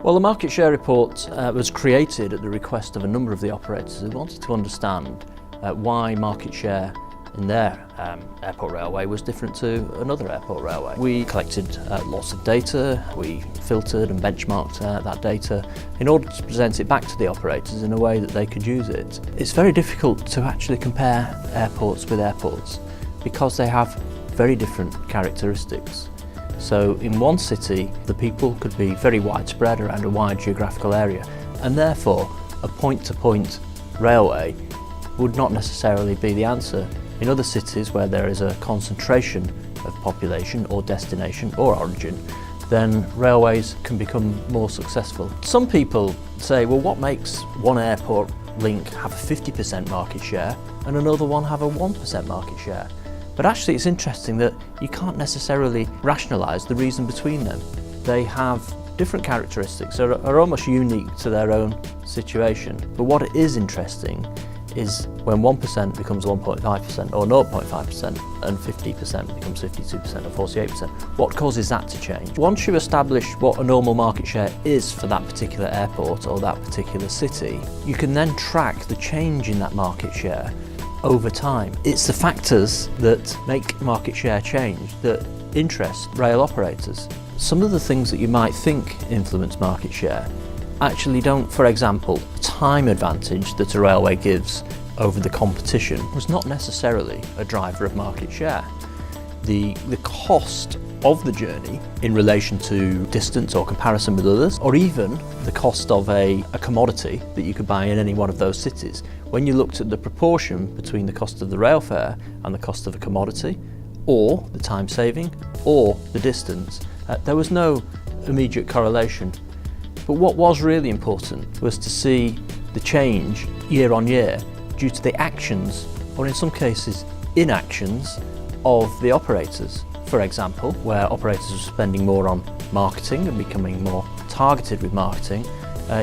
Well, the market share report was created at the request of a number of the operators who wanted to understand why market share in their airport railway was different to another airport railway. We collected lots of data, we filtered and benchmarked that data in order to present it back to the operators in a way that they could use it. It's very difficult to actually compare airports with airports because they have very different characteristics. So in one city, the people could be very widespread around a wide geographical area, and therefore a point-to-point railway would not necessarily be the answer. In other cities where there is a concentration of population or destination or origin, then railways can become more successful. Some people say, well, what makes one airport link have a 50% market share and another one have a 1% market share? But actually it's interesting that you can't necessarily rationalise the reason between them. They have different characteristics, are almost unique to their own situation. But what is interesting is when 1% becomes 1.5% or 0.5% and 50% becomes 52% or 48%, what causes that to change? Once you establish what a normal market share is for that particular airport or that particular city, you can then track the change in that market share over time. It's the factors that make market share change that interest rail operators. Some of the things that you might think influence market share actually don't. For example, time advantage that a railway gives over the competition was not necessarily a driver of market share. The cost of the journey in relation to distance or comparison with others, or even the cost of a commodity that you could buy in any one of those cities. When you looked at the proportion between the cost of the rail fare and the cost of a commodity, or the time saving, or the distance, there was no immediate correlation. But what was really important was to see the change year on year due to the actions, or in some cases inactions, of the operators. For example, where operators were spending more on marketing and becoming more targeted with marketing,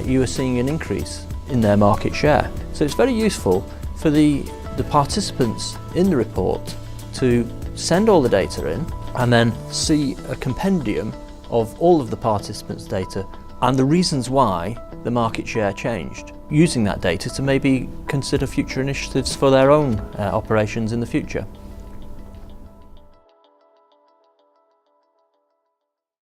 you were seeing an increase in their market share. So it's very useful for the participants in the report to send all the data in and then see a compendium of all of the participants' data and the reasons why the market share changed. Using that data to maybe consider future initiatives for their own operations in the future.